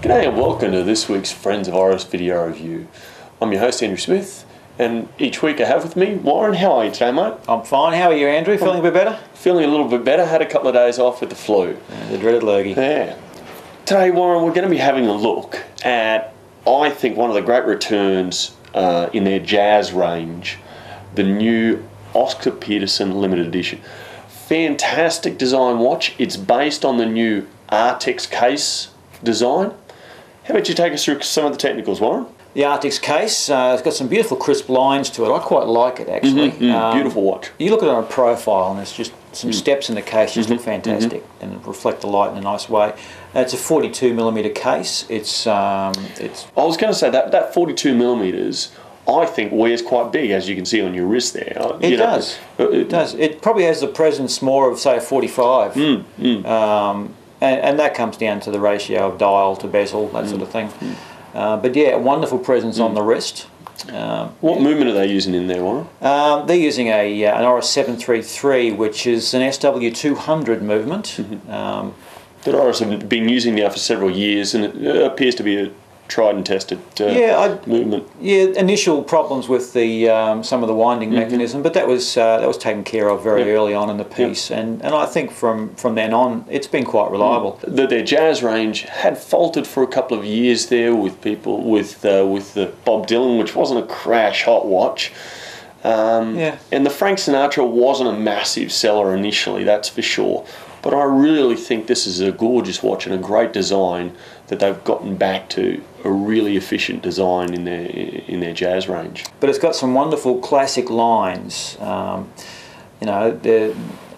G'day and welcome to this week's Friends of Oris video review. I'm your host Andrew Smith, and each week I have with me Warren. How are you today, mate? I'm fine. How are you, Andrew? Feeling a bit better? Feeling a little bit better. Had a couple of days off with the flu. The dreaded lurgy. Yeah. Today, Warren, we're going to be having a look at, I think, one of the great returns in their jazz range, the new Oscar Peterson limited edition. Fantastic design watch. It's based on the new Artex case design. How about you take us through some of the technicals, Warren? The Artex case, it's got some beautiful crisp lines to it. I quite like it, actually. Beautiful watch. You look at it on a profile and there's just some steps in the case just look fantastic and reflect the light in a nice way. It's a 42mm case. I was going to say that 42mm, I think, wears quite big, as you can see on your wrist there. It does. It does. It probably has the presence more of, say, a 45. And that comes down to the ratio of dial to bezel, that sort of thing. But yeah, a wonderful presence on the wrist. What movement are they using in there, Warren? They're using an Oris 733, which is an SW200 movement. That Oris have been using now for several years, and it appears to be a tried and tested movement. Yeah, initial problems with the some of the winding mechanism, but that was taken care of very early on in the piece, and I think from then on it's been quite reliable. Their jazz range had faltered for a couple of years there with people with the Bob Dylan, which wasn't a crash hot watch. And the Frank Sinatra wasn't a massive seller initially, that's for sure. But I really think this is a gorgeous watch and a great design that they've gotten back to a really efficient design in their jazz range. But it's got some wonderful classic lines. You know, the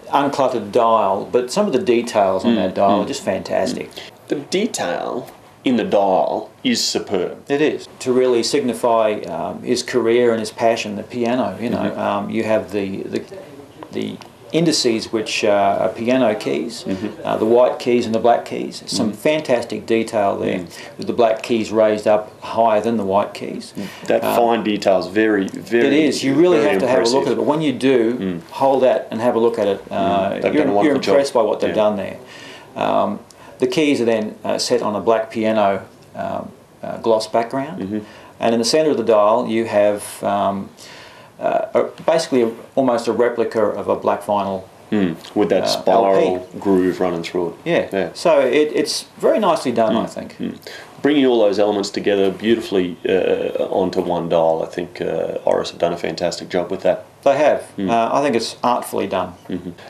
uncluttered dial, but some of the details on that dial are just fantastic. The detail in the dial is superb. It is. To really signify his career and his passion, the piano, you know, you have the indices, which are piano keys, the white keys and the black keys. Some fantastic detail there, with the black keys raised up higher than the white keys. That fine detail is very, very. It is. You really have to impressive. have a look at it. But when you do, hold that and have a look at it. You're impressed by what they've done there. The keys are then set on a black piano gloss background, and in the centre of the dial you have. Basically almost a replica of a black vinyl with that spiral LP groove running through it. Yeah. So it's very nicely done, I think. Bringing all those elements together beautifully onto one dial, I think Oris have done a fantastic job with that. They have. I think it's artfully done.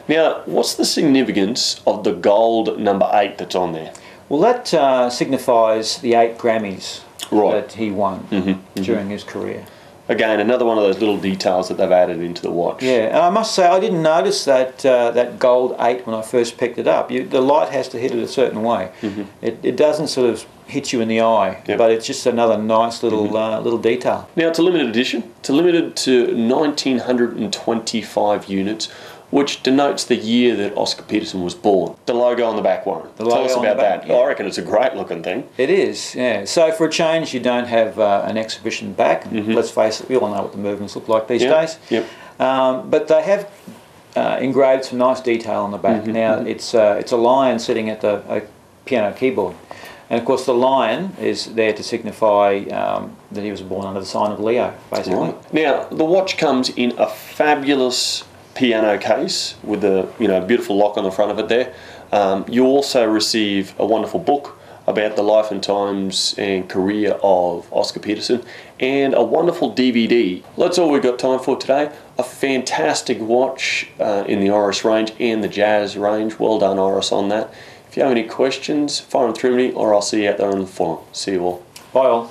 Now, what's the significance of the gold number 8 that's on there? Well, that signifies the 8 Grammys that he won during his career. Again, another one of those little details that they've added into the watch. Yeah, and I must say I didn't notice that that gold 8 when I first picked it up. The light has to hit it a certain way. It doesn't sort of hit you in the eye, but it's just another nice little little detail. Now, it's a limited edition. It's limited to 1,925 units, which denotes the year that Oscar Peterson was born. The logo on the back, Warren. Tell us about that. I reckon it's a great looking thing. It is, yeah. So for a change, you don't have an exhibition back. Let's face it, we all know what the movements look like these days. But they have engraved some nice detail on the back. Now, it's a lion sitting at the piano keyboard. And of course the lion is there to signify that he was born under the sign of Leo, basically. Now, the watch comes in a fabulous piano case with a beautiful lock on the front of it there. You also receive a wonderful book about the life and times and career of Oscar Peterson, and a wonderful DVD. That's all we've got time for today. A fantastic watch in the Oris range and the jazz range. Well done, Oris, on that. If you have any questions, fire them through me, or I'll see you out there on the forum. See you all. Bye all.